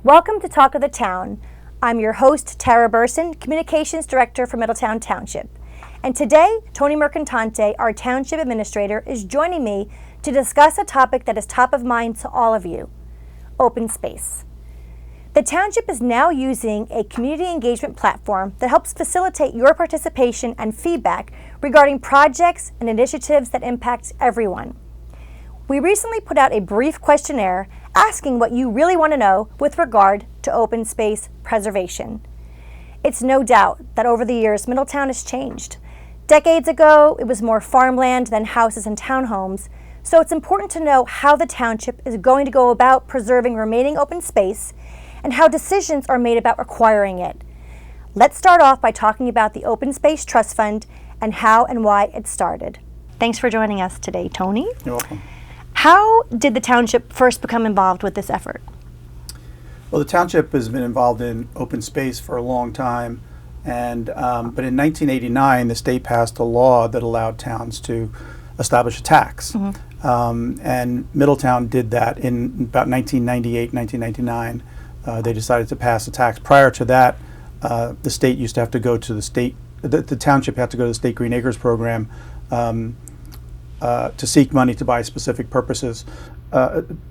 Welcome to Talk of the Town. I'm your host, Tara Berson, Communications Director for Middletown Township. And today, Tony Mercantante, our Township Administrator, is joining me to discuss a topic that is top of mind to all of you, open space. The Township is now using a community engagement platform that helps facilitate your participation and feedback regarding projects and initiatives that impact everyone. We recently put out a brief questionnaire asking what you really want to know with regard to open space preservation. It's no doubt that over the years, Middletown has changed. Decades ago, it was more farmland than houses and townhomes, so it's important to know how the Township is going to go about preserving remaining open space and how decisions are made about acquiring it. Let's start off by talking about the Open Space Trust Fund and how and why it started. Thanks for joining us today, Tony. You're welcome. How did the Township first become involved with this effort? Well, the Township has been involved in open space for a long time, and but in 1989, the state passed a law that allowed towns to establish a tax. And Middletown did that in about 1998, 1999. They decided to pass a tax. Prior to that, the state used to have to go to the state, the Township had to go to the State Green Acres program to seek money to buy specific purposes,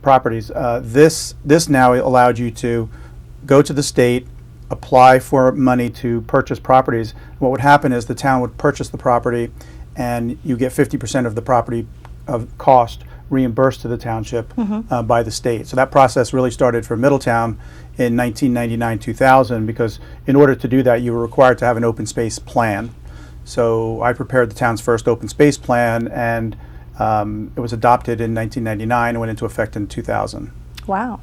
properties. This now allowed you to go to the state, apply for money to purchase properties. What would happen is the town would purchase the property, and you get 50% of the property of cost reimbursed to the township by the state. So that process really started for Middletown in 1999-2000, because in order to do that, you were required to have an open space plan. So I prepared the town's first open space plan, and it was adopted in 1999 and went into effect in 2000. Wow.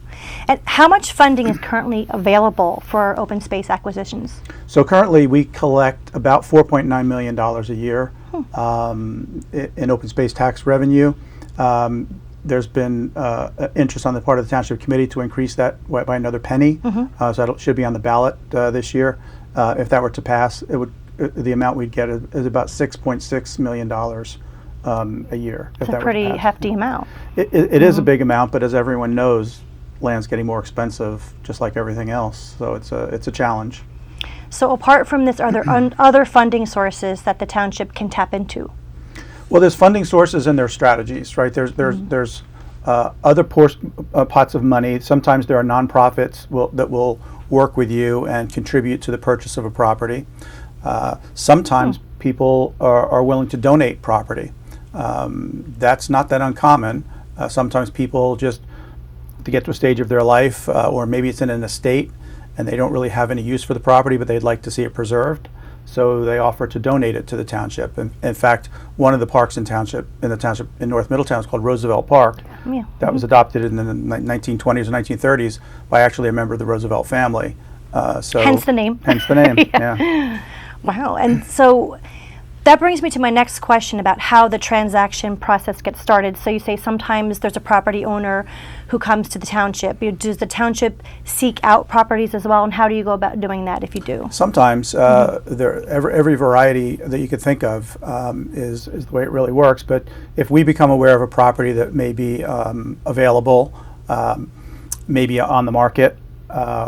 And how much funding is currently available for open space acquisitions? So currently we collect about $4.9 million a year in open space tax revenue. There's been interest on the part of the Township Committee to increase that by another penny. So that should be on the ballot this year. If that were to pass, it would. The amount we'd get is about $6.6 million a year. It's a pretty hefty amount. It is a big amount, but as everyone knows, land's getting more expensive, just like everything else. So it's a challenge. So apart from this, are there other funding sources that the Township can tap into? Well, there's funding sources and there's strategies, right? There's other pots of money. Sometimes there are nonprofits that will work with you and contribute to the purchase of a property. Sometimes people are willing to donate property. That's not that uncommon. Sometimes people just, to get to a stage of their life, or maybe it's in an estate and they don't really have any use for the property, but they'd like to see it preserved. So they offer to donate it to the township. And in fact, one of the parks in the township in North Middletown is called Roosevelt Park. That was adopted in the 1920s or 1930s by actually a member of the Roosevelt family. So hence the name. Hence the name. Yeah. Wow. And so that brings me to my next question about how the transaction process gets started. So you say sometimes there's a property owner who comes to the township. Does the township seek out properties as well, and how do you go about doing that if you do? Sometimes every variety that you could think of is the way it really works. But if we become aware of a property that may be available, maybe on the market,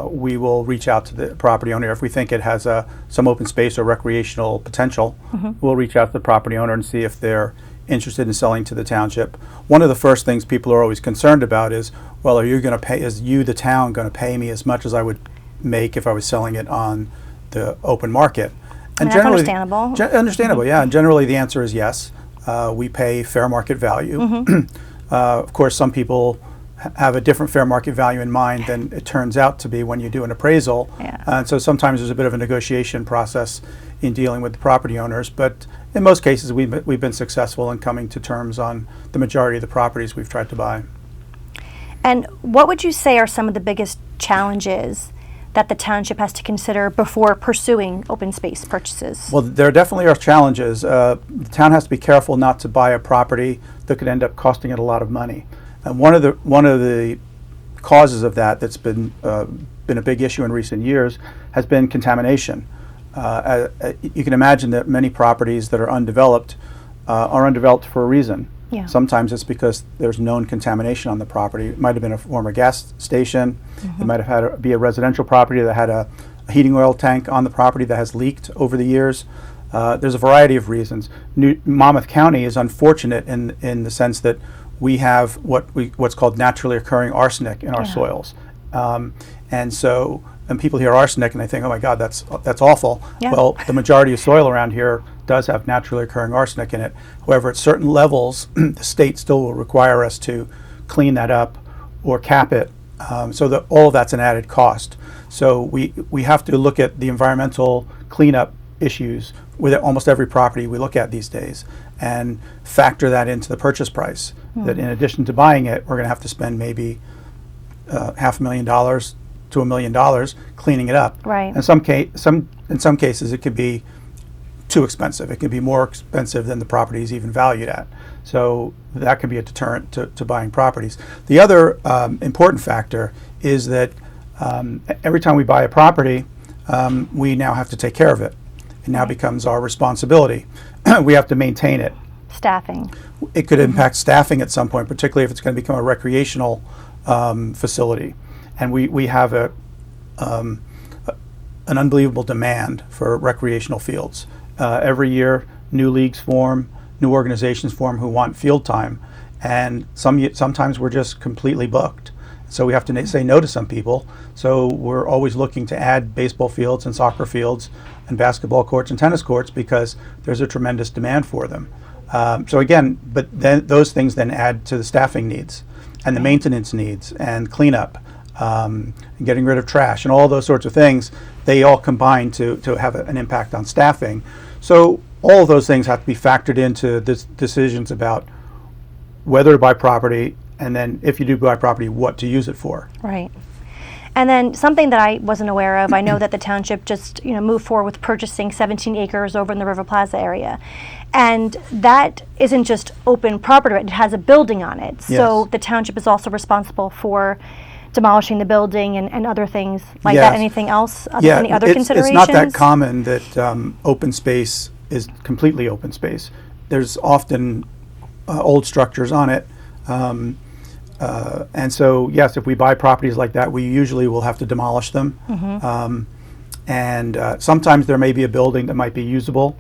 we will reach out to the property owner. If we think it has some open space or recreational potential, we'll reach out to the property owner and see if they're interested in selling to the township. One of the first things people are always concerned about is, well, are you going to pay, is you, the town, going to pay me as much as I would make if I was selling it on the open market? And that's understandable. Understandable, yeah. And generally the answer is yes. We pay fair market value. Of course, some people have a different fair market value in mind than it turns out to be when you do an appraisal. And so sometimes there's a bit of a negotiation process in dealing with the property owners, but in most cases we've been successful in coming to terms on the majority of the properties we've tried to buy. And what would you say are some of the biggest challenges that the township has to consider before pursuing open space purchases? Well, there definitely are challenges. The town has to be careful not to buy a property that could end up costing it a lot of money. And one of the causes of that's been a big issue in recent years has been contamination. You can imagine that many properties that are undeveloped for a reason. Yeah. Sometimes it's because there's known contamination on the property. It might have been a former gas station. It might have had be a residential property that had a heating oil tank on the property that has leaked over the years. There's a variety of reasons. Monmouth County is unfortunate in the sense that we have what's called naturally occurring arsenic in our soils, and people hear arsenic and they think, oh my God, that's awful. Yeah. Well, the majority of soil around here does have naturally occurring arsenic in it. However, at certain levels, the state still will require us to clean that up or cap it. So that all of that's an added cost. So we have to look at the environmental cleanup issues with almost every property we look at these days and factor that into the purchase price. That in addition to buying it, we're going to have to spend maybe $500,000 to $1 million cleaning it up. Right. In some cases, it could be too expensive. It could be more expensive than the property is even valued at. So that can be a deterrent to buying properties. The other important factor is that every time we buy a property, we now have to take care of it. It now becomes our responsibility. We have to maintain it. Staffing. It could impact staffing at some point, particularly if it's going to become a recreational facility. And we have an unbelievable demand for recreational fields. Every year, new leagues form, new organizations form who want field time, and sometimes we're just completely booked. So we have to say no to some people. So we're always looking to add baseball fields and soccer fields and basketball courts and tennis courts because there's a tremendous demand for them. So again, but then those things then add to the staffing needs and the maintenance needs and cleanup. And getting rid of trash and all those sorts of things, they all combine to have an impact on staffing. So all of those things have to be factored into decisions about whether to buy property, and then if you do buy property, what to use it for. Right. And then something that I wasn't aware of, I know that the township just moved forward with purchasing 17 acres over in the River Plaza area. And that isn't just open property, it has a building on it. So the township is also responsible for demolishing the building and other things like that. Anything else? Any other considerations? It's not that common that open space is completely open space. There's often old structures on it. And so, yes, if we buy properties like that, we usually will have to demolish them. And sometimes there may be a building that might be usable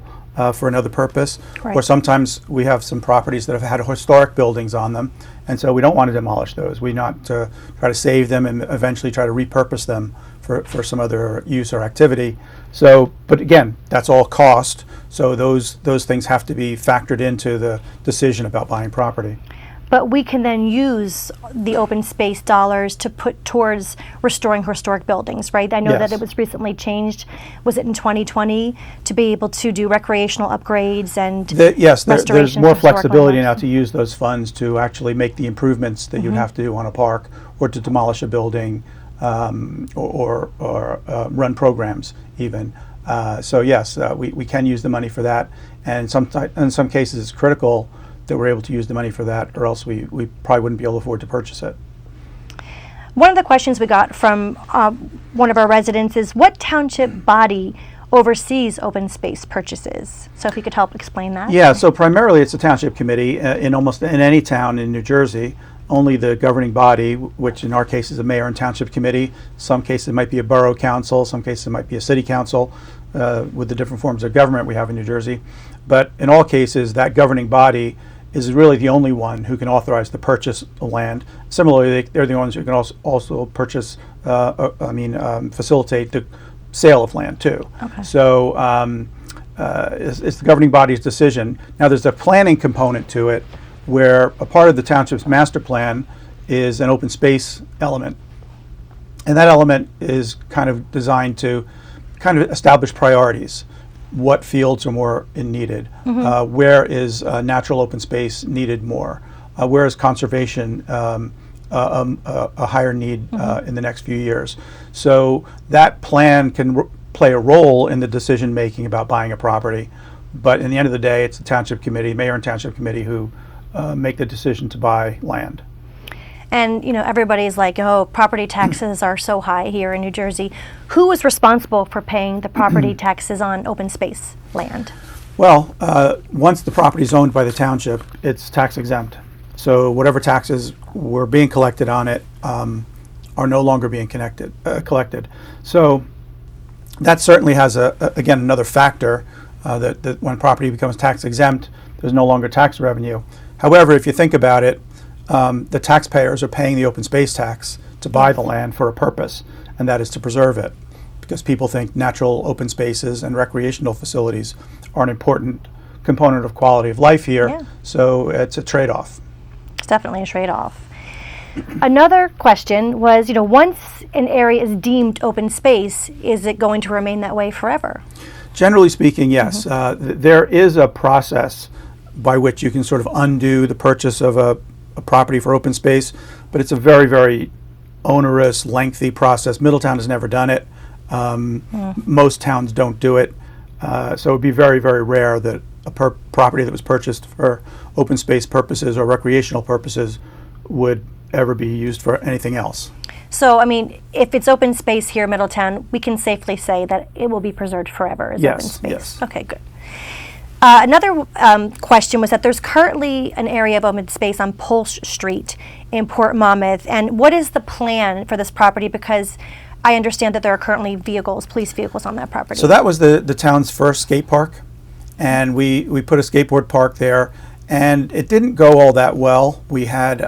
for another purpose. Right. Or sometimes we have some properties that have had historic buildings on them, and so we don't want to demolish those. We want to try to save them and eventually try to repurpose them for some other use or activity. So, but again, that's all cost. So those things have to be factored into the decision about buying property. But we can then use the open space dollars to put towards restoring historic buildings, right? I know that it was recently changed, was it in 2020, to be able to do recreational upgrades and yes, there's restoration more of historic flexibility now landmarks. to use those funds to actually make the improvements that you'd have to do on a park or to demolish a building or run programs even. So yes, we can use the money for that, and in some cases it's critical that we're able to use the money for that, or else we probably wouldn't be able to afford to purchase it. One of the questions we got from one of our residents is, what township body oversees open space purchases? So if you could help explain that. Yeah, so primarily it's a township committee in almost in any town in New Jersey. Only the governing body, which in our case is a mayor and township committee. Some cases it might be a borough council, some cases it might be a city council, with the different forms of government we have in New Jersey. But in all cases, that governing body is really the only one who can authorize the purchase of land. Similarly, they're the ones who can also purchase, facilitate the sale of land too. Okay. So it's the governing body's decision. Now there's a planning component to it where a part of the township's master plan is an open space element. And that element is kind of designed to kind of establish priorities. What fields are more needed? Where is natural open space needed more? Where is conservation a higher need in the next few years? So that plan can play a role in the decision making about buying a property. But in the end of the day, it's the township committee, mayor and township committee, who make the decision to buy land. And everybody's like, oh, property taxes are so high here in New Jersey. Who is responsible for paying the property taxes on open space land? Well, once the property is owned by the township, it's tax exempt. So whatever taxes were being collected on it are no longer being collected. So that certainly has, again, another factor that when property becomes tax exempt, there's no longer tax revenue. However, if you think about it, the taxpayers are paying the open space tax to buy the land for a purpose, and that is to preserve it. Because people think natural open spaces and recreational facilities are an important component of quality of life here. Yeah. So it's a trade-off. It's definitely a trade-off. Another question was, once an area is deemed open space, is it going to remain that way forever? Generally speaking, yes. There is a process by which you can sort of undo the purchase of a property for open space, but it's a very, very onerous, lengthy process. Middletown has never done it. Most towns don't do it. So it would be very, very rare that a property that was purchased for open space purposes or recreational purposes would ever be used for anything else. So, if it's open space here in Middletown, we can safely say that it will be preserved forever as open space. Yes. Okay, good. Another question was that there's currently an area of open space on Pulse Street in Port Monmouth. And what is the plan for this property? Because I understand that there are currently police vehicles on that property. So that was the town's first skate park, and we put a skateboard park there, and it didn't go all that well. We had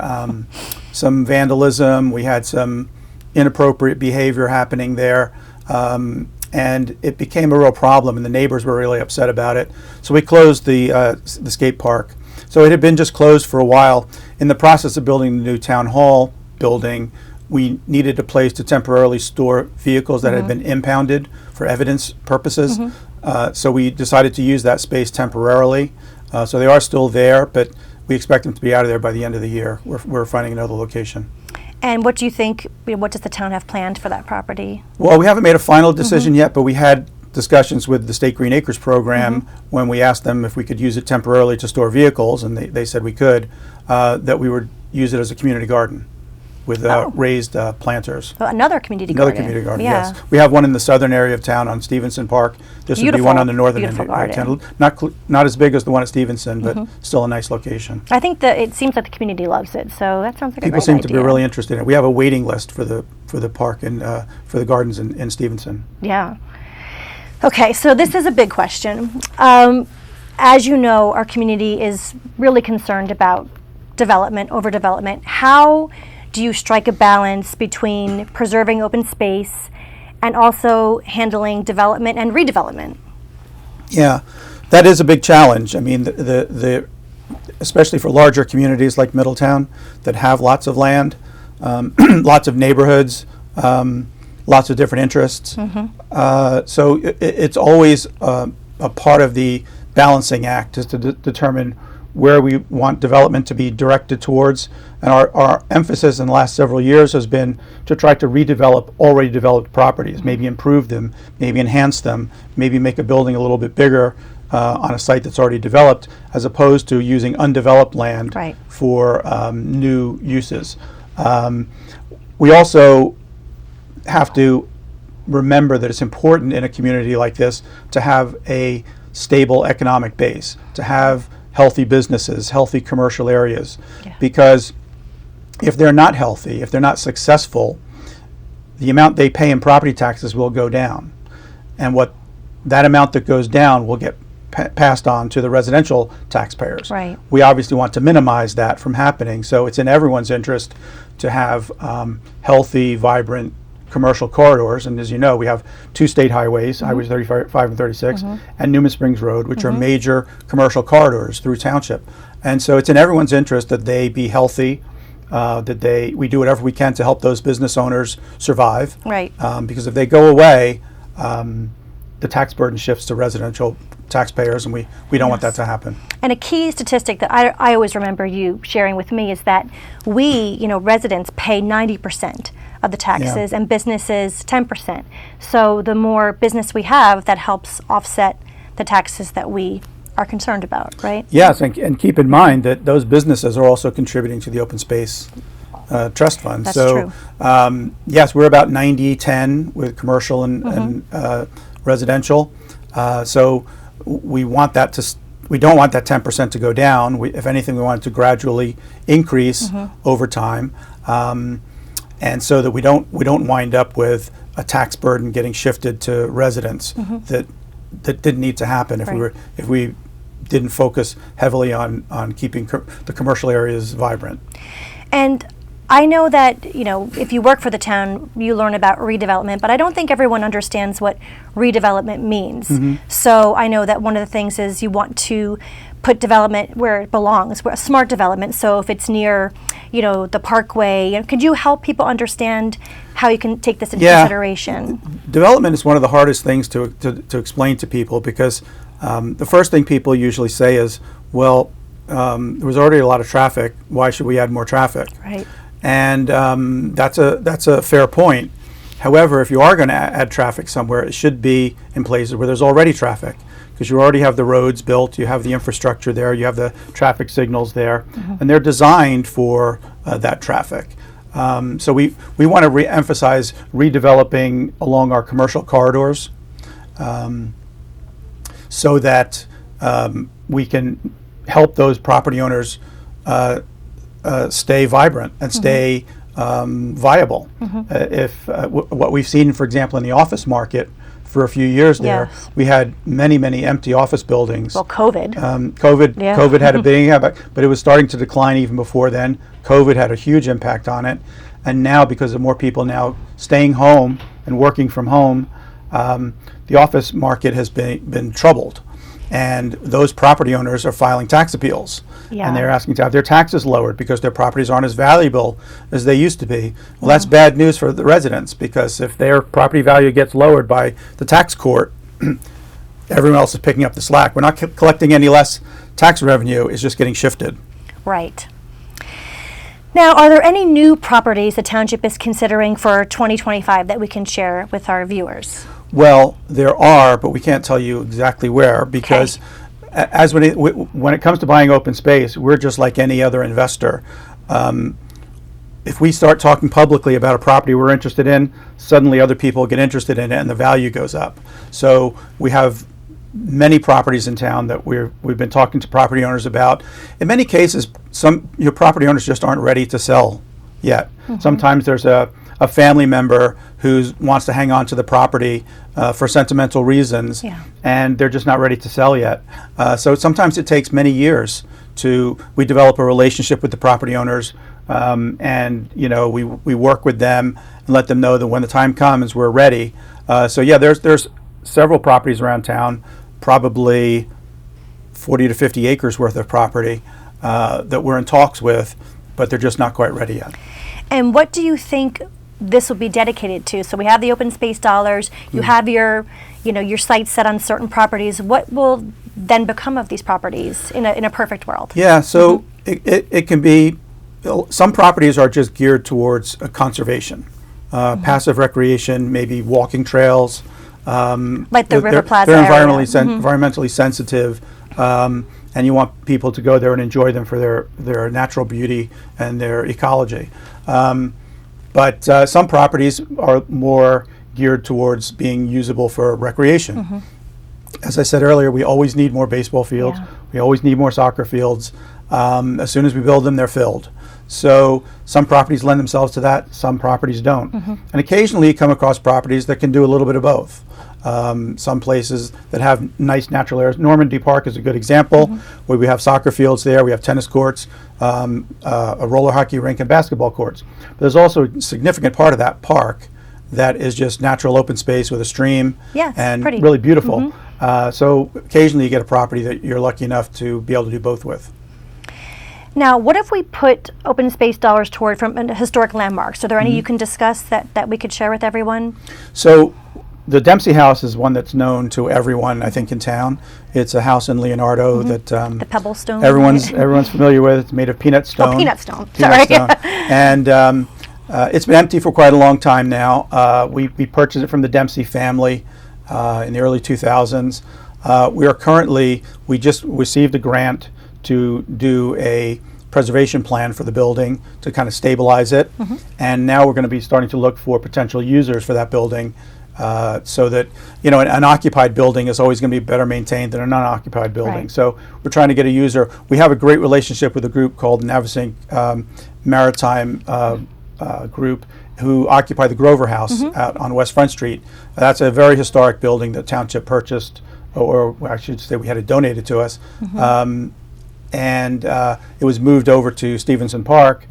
some vandalism, we had some inappropriate behavior happening there, and it became a real problem, and the neighbors were really upset about it. So we closed the skate park. So it had been just closed for a while. In the process of building the new town hall building, we needed a place to temporarily store vehicles that had been impounded for evidence purposes. So we decided to use that space temporarily. So they are still there, but we expect them to be out of there by the end of the year. We're finding another location. And what do you think, what does the town have planned for that property? Well, we haven't made a final decision yet, but we had discussions with the State Green Acres program when we asked them if we could use it temporarily to store vehicles, and they said we could, that we would use it as a community garden with raised planters. So another community Another garden. community garden, yes. We have one in the southern area of town on Stevenson Park. This would be one on the northern end of town. Not as big as the one at Stevenson, but still a nice location. I think that it seems like the community loves it, so that sounds like a great idea. People seem to be really interested in it. We have a waiting list for the park and for the gardens in Stevenson. Yeah. Okay, so this is a big question. As you know, our community is really concerned about overdevelopment. How do you strike a balance between preserving open space and also handling development and redevelopment? Yeah, that is a big challenge. I mean, especially for larger communities like Middletown that have lots of land, lots of neighborhoods, lots of different interests. So it's always a part of the balancing act is to determine where we want development to be directed towards. And our emphasis in the last several years has been to try to redevelop already developed properties, maybe improve them, maybe enhance them, maybe make a building a little bit bigger on a site that's already developed, as opposed to using undeveloped land for new uses. We also have to remember that it's important in a community like this to have a stable economic base, to have healthy businesses, healthy commercial areas, because if they're not healthy, if they're not successful, the amount they pay in property taxes will go down. And what that amount that goes down will get passed on to the residential taxpayers. We obviously want to minimize that from happening, so it's in everyone's interest to have healthy, vibrant commercial corridors. And as you know, we have two state highways, highways 35 and 36, and Newman Springs Road, which are major commercial corridors through township. And so it's in everyone's interest that they be healthy, that we do whatever we can to help those business owners survive. Because if they go away, the tax burden shifts to residential taxpayers, and we don't want that to happen. And a key statistic that I always remember you sharing with me is that we, residents, pay 90% of the taxes and businesses 10%. So the more business we have, that helps offset the taxes that we are concerned about, right? Yes, and keep in mind that those businesses are also contributing to the open space trust fund. That's true. Yes, we're about 90-10 with commercial and residential. So we want that to. We don't want that 10% to go down. If anything, we want it to gradually increase over time, and so that we don't wind up with a tax burden getting shifted to residents that didn't need to happen if we didn't focus heavily on keeping the commercial areas vibrant. And I know that, if you work for the town, you learn about redevelopment, but I don't think everyone understands what redevelopment means. So I know that one of the things is you want to put development where it belongs, where smart development. So if it's near, the parkway, could you help people understand how you can take this into consideration? Development is one of the hardest things to explain to people because the first thing people usually say is, well, there was already a lot of traffic. Why should we add more traffic? Right. And that's a fair point. However, if you are going to add traffic somewhere, it should be in places where there's already traffic, because you already have the roads built, you have the infrastructure there, you have the traffic signals there, and they're designed for that traffic. So we want to re-emphasize redeveloping along our commercial corridors so that we can help those property owners stay vibrant and stay viable. What we've seen, for example, in the office market for a few years there, we had many empty office buildings. Well, COVID. COVID had a big impact, but it was starting to decline even before then. COVID had a huge impact on it. And now, because of more people now staying home and working from home, the office market has been troubled. And those property owners are filing tax appeals. And they're asking to have their taxes lowered because their properties aren't as valuable as they used to be. Well, that's bad news for the residents, because if their property value gets lowered by the tax court, everyone else is picking up the slack. We're not collecting any less tax revenue, it's just getting shifted. Right. Now, are there any new properties the township is considering for 2025 that we can share with our viewers? Well, there are, but we can't tell you exactly where, because as when it comes to buying open space, we're just like any other investor. If we start talking publicly about a property we're interested in, suddenly other people get interested in it and the value goes up. So we have many properties in town that we've been talking to property owners about. In many cases, some property owners just aren't ready to sell yet. Sometimes there's a family member who wants to hang on to the property for sentimental reasons, and they're just not ready to sell yet. So sometimes it takes many years we develop a relationship with the property owners, and we work with them and let them know that when the time comes, we're ready. So there's several properties around town, probably 40 to 50 acres worth of property that we're in talks with, but they're just not quite ready yet. And what do you think this will be dedicated to? So we have the open space dollars, you have your sights set on certain properties. What will then become of these properties in a perfect world? Yeah, so it can be, some properties are just geared towards conservation, passive recreation, maybe walking trails. Like the River Plaza they're area. environmentally sensitive, and you want people to go there and enjoy them for their natural beauty and their ecology. But some properties are more geared towards being usable for recreation. As I said earlier, we always need more baseball fields. We always need more soccer fields. As soon as we build them, they're filled. So some properties lend themselves to that, some properties don't. And occasionally you come across properties that can do a little bit of both. Some places that have nice natural areas. Normandy Park is a good example, where we have soccer fields there, we have tennis courts, a roller hockey rink, and basketball courts. But there's also a significant part of that park that is just natural open space with a stream, and pretty. Really beautiful. So occasionally you get a property that you're lucky enough to be able to do both with. Now, what if we put open space dollars toward from historic landmarks? Are there any you can discuss that we could share with everyone? So the Dempsey House is one that's known to everyone, I think, in town. It's a house in Leonardo that the pebble stone. everyone's familiar with. It's made of peanut stone. Oh, peanut stone. Sorry. And it's been empty for quite a long time now. We purchased it from the Dempsey family in the early 2000s. We just received a grant to do a preservation plan for the building to kind of stabilize it. And now we're going to be starting to look for potential users for that building so that, an occupied building is always going to be better maintained than a non-occupied building. Right. So we're trying to get a user. We have a great relationship with a group called Navesink Maritime Group, who occupy the Grover House out on West Front Street. That's a very historic building that Township purchased, or I should say we had it donated to us. And it was moved over to Stevenson Park,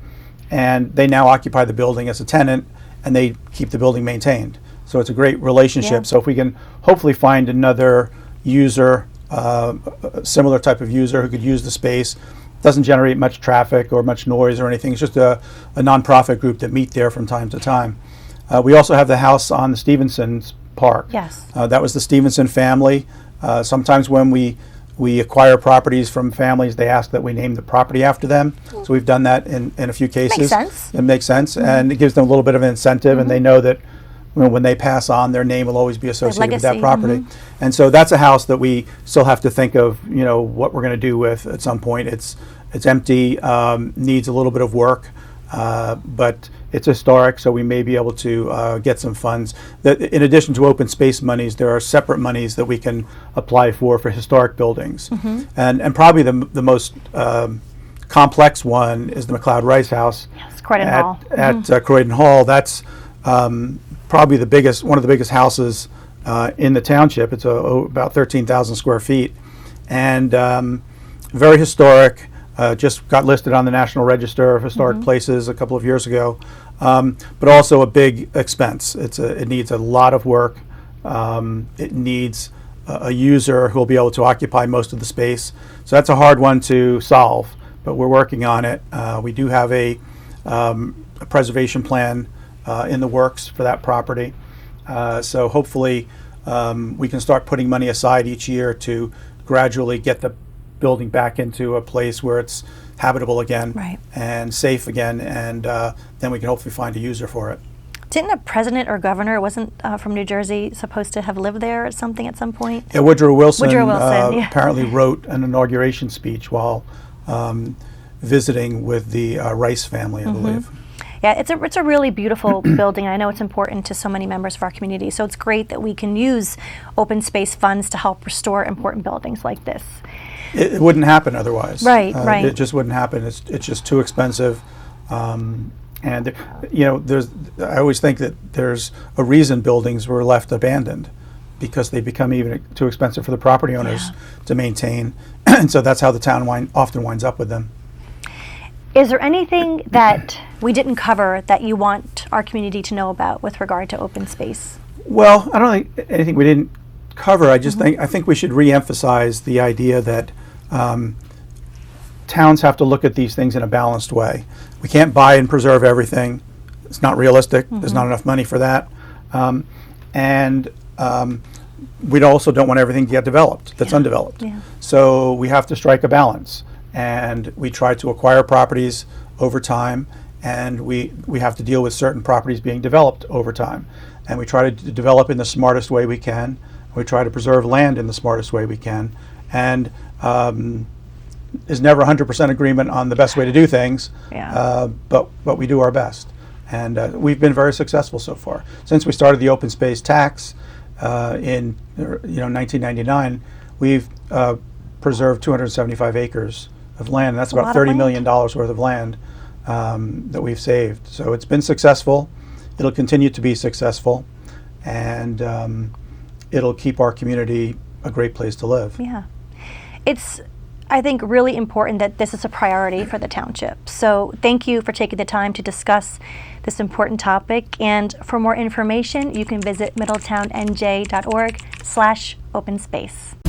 and they now occupy the building as a tenant, and they keep the building maintained. So it's a great relationship. Yeah. So if we can hopefully find another user, a similar type of user who could use the space, doesn't generate much traffic or much noise or anything. It's just a nonprofit group that meet there from time to time. We also have the house on the Stevenson's Park. Yes. That was the Stevenson family. Sometimes when we acquire properties from families, they ask that we name the property after them. So we've done that in a few cases. Makes sense. It makes sense, and it gives them a little bit of an incentive, and they know that when they pass on, their name will always be associated with that legacy. property. And so that's a house that we still have to think of, what we're going to do with at some point. It's empty, needs a little bit of work, but it's historic, so we may be able to get some funds. In addition to open space monies, there are separate monies that we can apply for historic buildings. And probably the most complex one is the McLeod Rice House Yes, Croydon Hall. at Croydon Hall. That's probably one of the biggest houses in the township. It's about 13,000 square feet, and very historic. Just got listed on the National Register of Historic Places a couple of years ago, but also a big expense. It needs a lot of work. It needs a user who will be able to occupy most of the space. So that's a hard one to solve, but we're working on it. We do have a preservation plan in the works for that property. So hopefully we can start putting money aside each year to gradually get the building back into a place where it's habitable again, Right. and safe again, and then we can hopefully find a user for it. Didn't a president or governor, wasn't from New Jersey, supposed to have lived there or something at some point? Yeah, Woodrow Wilson, Yeah. apparently wrote an inauguration speech while visiting with the Rice family, I believe. Yeah, it's a really beautiful building. I know it's important to so many members of our community, so it's great that we can use open space funds to help restore important buildings like this. It wouldn't happen otherwise. Right, right. It just wouldn't happen. It's just too expensive. And I always think that there's a reason buildings were left abandoned, because they become even too expensive for the property owners to maintain. And so that's how the town often winds up with them. Is there anything that we didn't cover that you want our community to know about with regard to open space? Well, I don't think anything we didn't cover. I think we should reemphasize the idea that towns have to look at these things in a balanced way. We can't buy and preserve everything. It's not realistic. There's not enough money for that. And we also don't want everything to get developed that's undeveloped. Yeah. So we have to strike a balance. And we try to acquire properties over time, and we have to deal with certain properties being developed over time. And we try to develop in the smartest way we can. We try to preserve land in the smartest way we can. And there's never 100% agreement on the best way to do things, but we do our best. And we've been very successful so far. Since we started the open space tax in 1999, we've preserved 275 acres of land. That's about $30 million worth of land that we've saved. So it's been successful. It'll continue to be successful, and it'll keep our community a great place to live. Yeah. It's, I think, really important that this is a priority for the township. So thank you for taking the time to discuss this important topic. And for more information, you can visit middletownnj.org/openspace.